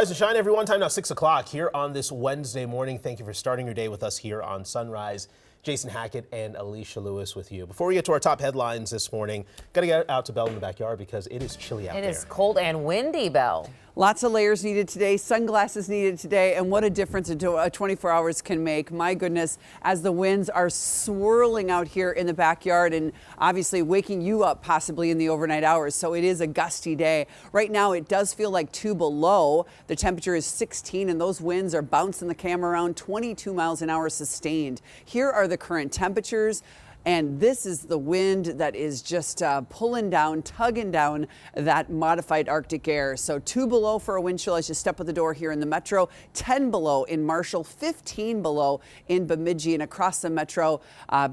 Rise and shine, everyone. Time now 6 o'clock here on this Wednesday morning. Thank you for starting your day with us here on Sunrise. Jason Hackett and Alicia Lewis with you. Before we get to our top headlines this morning, got to get out to Bell in the backyard because it is chilly out there. It is cold and windy, Bell. Lots of layers needed today, sunglasses needed today, and what a difference a 24 hours can make. My goodness, as the winds are swirling out here in the backyard and obviously waking you up possibly in the overnight hours. So it is a gusty day. Right now it does feel like 2 below. The temperature is 16 and those winds are bouncing the camera around 22 miles an hour sustained. Here are the current temperatures. And this is the wind that is just pulling down, tugging down that modified Arctic air. So 2 below for a wind chill as you step out the door here in the metro, 10 below in Marshall, 15 below in Bemidji, and across the metro,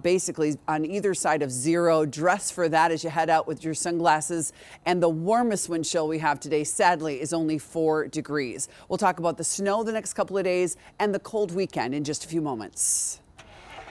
basically on either side of 0. Dress for that as you head out with your sunglasses. And the warmest wind chill we have today, sadly, is only 4 degrees. We'll talk about the snow the next couple of days and the cold weekend in just a few moments.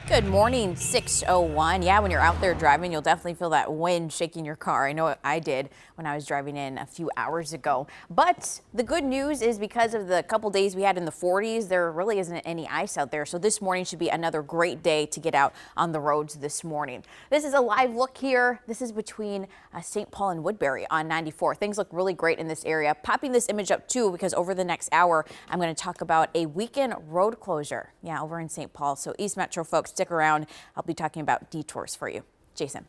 Good morning, 6:01. Yeah, when you're out there driving, you'll definitely feel that wind shaking your car. I know I did when I was driving in a few hours ago. But the good news is because of the couple days we had in the 40s, there really isn't any ice out there. So this morning should be another great day to get out on the roads this morning. This is a live look here. This is between St. Paul and Woodbury on 94. Things look really great in this area. Popping this image up too because over the next hour, I'm going to talk about a weekend road closure. Yeah, over in St. Paul. So East Metro folks, stick around. I'll be talking about detours for you. Jason.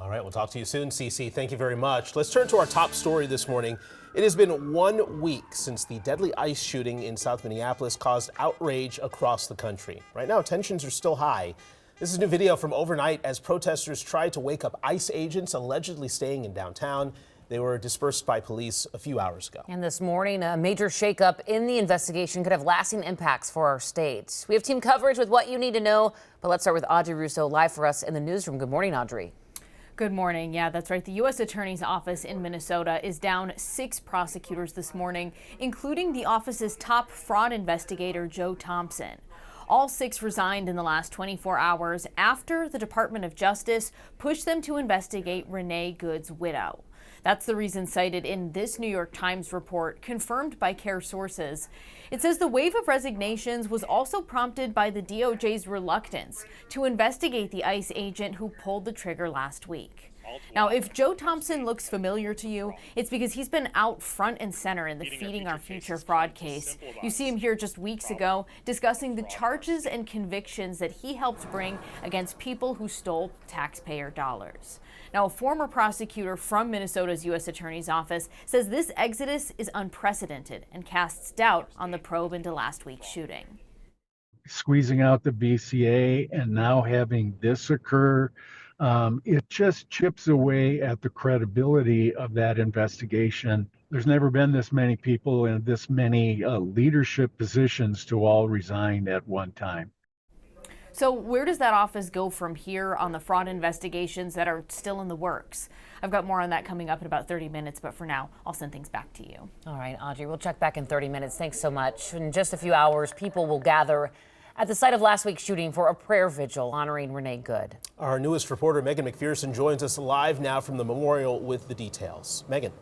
All right, we'll talk to you soon, Cece. Thank you very much. Let's turn to our top story this morning. It has been 1 week since the deadly ICE shooting in South Minneapolis caused outrage across the country. Right now, tensions are still high. This is new video from overnight as protesters tried to wake up ICE agents allegedly staying in downtown. They were dispersed by police a few hours ago. And this morning, a major shakeup in the investigation could have lasting impacts for our state. We have team coverage with what you need to know, but let's start with Audrey Russo live for us in the newsroom. Good morning, Audrey. Good morning. Yeah, that's right. The U.S. Attorney's Office in Minnesota is down 6 prosecutors this morning, including the office's top fraud investigator, Joe Thompson. All 6 resigned in the last 24 hours after the Department of Justice pushed them to investigate Renee Good's widow. That's the reason cited in this New York Times report, confirmed by CARE sources. It says the wave of resignations was also prompted by the DOJ's reluctance to investigate the ICE agent who pulled the trigger last week. Now, if Joe Thompson looks familiar to you, it's because he's been out front and center in the Feeding Our Future fraud case. You see him here just weeks ago discussing the charges and convictions that he helped bring against people who stole taxpayer dollars. Now, a former prosecutor from Minnesota's U.S. Attorney's Office says this exodus is unprecedented and casts doubt on the probe into last week's shooting. Squeezing out the BCA and now having this occur, it just chips away at the credibility of that investigation. There's never been this many people in this many leadership positions to all resign at one time. So where does that office go from here on the fraud investigations that are still in the works? I've got more on that coming up in about 30 minutes, but for now, I'll send things back to you. All right, Audrey, we'll check back in 30 minutes. Thanks so much. In just a few hours, people will gather at the site of last week's shooting for a prayer vigil honoring Renee Good. Our newest reporter, Megan McPherson, joins us live now from the memorial with the details. Megan.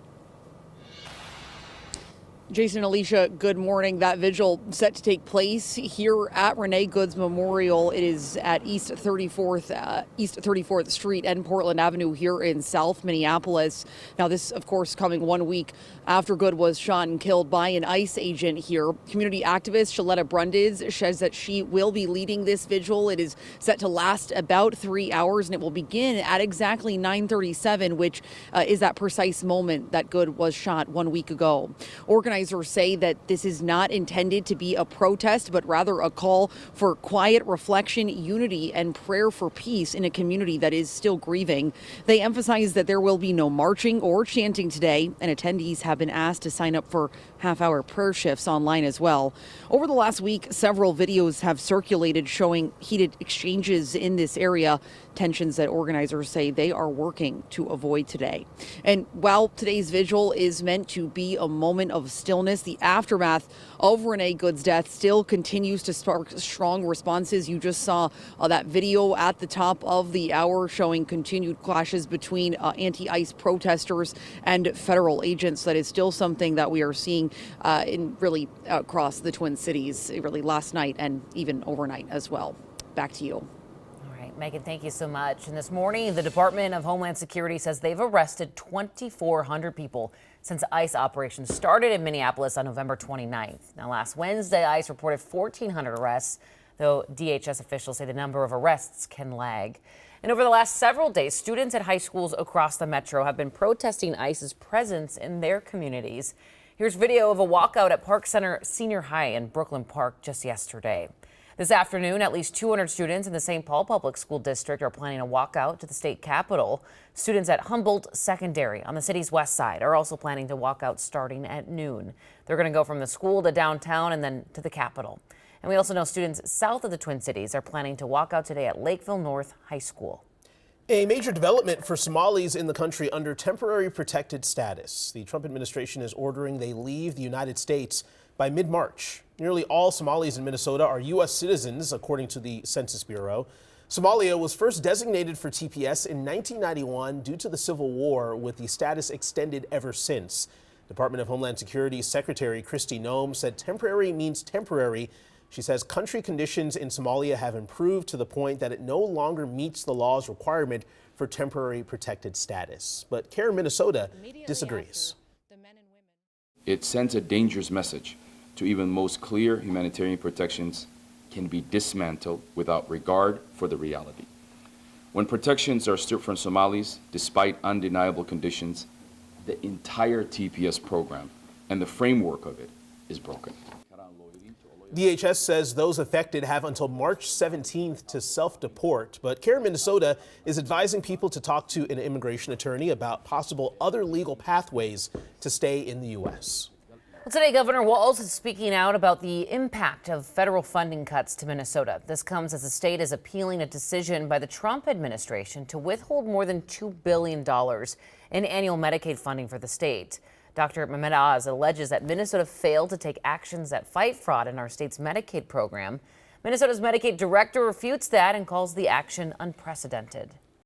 Jason, Alicia, good morning. That vigil set to take place here at Renee Good's Memorial. It is at East 34th Street and Portland Avenue here in South Minneapolis. Now, this, of course, coming 1 week after Good was shot and killed by an ICE agent here. Community activist Shaletta Brundage says that she will be leading this vigil. It is set to last about 3 hours, and it will begin at exactly 9:37, which is that precise moment that Good was shot 1 week ago. Organizers say that this is not intended to be a protest, but rather a call for quiet reflection, unity, and prayer for peace in a community that is still grieving. They emphasize that there will be no marching or chanting today, and attendees have been asked to sign up for half-hour prayer shifts online as well. Over the last week, several videos have circulated showing heated exchanges in this area, tensions that organizers say they are working to avoid today. And while today's vigil is meant to be a moment of stillness, stillness. The aftermath of Renee Good's death still continues to spark strong responses. You just saw that video at the top of the hour showing continued clashes between anti-ICE protesters and federal agents. That is still something that we are seeing in really across the Twin Cities, really last night and even overnight as well. Back to you. All right, Megan, thank you so much. And this morning, the Department of Homeland Security says they've arrested 2,400 people since ICE operations started in Minneapolis on November 29th. Now, last Wednesday, ICE reported 1,400 arrests, though DHS officials say the number of arrests can lag. And over the last several days, students at high schools across the metro have been protesting ICE's presence in their communities. Here's video of a walkout at Park Center Senior High in Brooklyn Park just yesterday. This afternoon, at least 200 students in the St. Paul Public School District are planning a walkout to the state capitol. Students at Humboldt Secondary on the city's west side are also planning to walk out starting at noon. They're going to go from the school to downtown and then to the capitol. And we also know students south of the Twin Cities are planning to walk out today at Lakeville North High School. A major development for Somalis in the country under temporary protected status. The Trump administration is ordering they leave the United States by mid-March. Nearly all Somalis in Minnesota are U.S. citizens, according to the Census Bureau. Somalia was first designated for TPS in 1991 due to the Civil War, with the status extended ever since. Department of Homeland Security Secretary Kristi Noem said temporary means temporary. She says country conditions in Somalia have improved to the point that it no longer meets the law's requirement for temporary protected status. But CARE Minnesota disagrees. It sends a dangerous message to even most clear humanitarian protections can be dismantled without regard for the reality. When protections are stripped from Somalis, despite undeniable conditions, the entire TPS program and the framework of it is broken. DHS says those affected have until March 17th to self-deport, but CARE Minnesota is advising people to talk to an immigration attorney about possible other legal pathways to stay in the U.S. Well, today, Governor Walz is speaking out about the impact of federal funding cuts to Minnesota. This comes as the state is appealing a decision by the Trump administration to withhold more than $2 billion in annual Medicaid funding for the state. Dr. Mehmet Oz alleges that Minnesota failed to take actions that fight fraud in our state's Medicaid program. Minnesota's Medicaid director refutes that and calls the action unprecedented.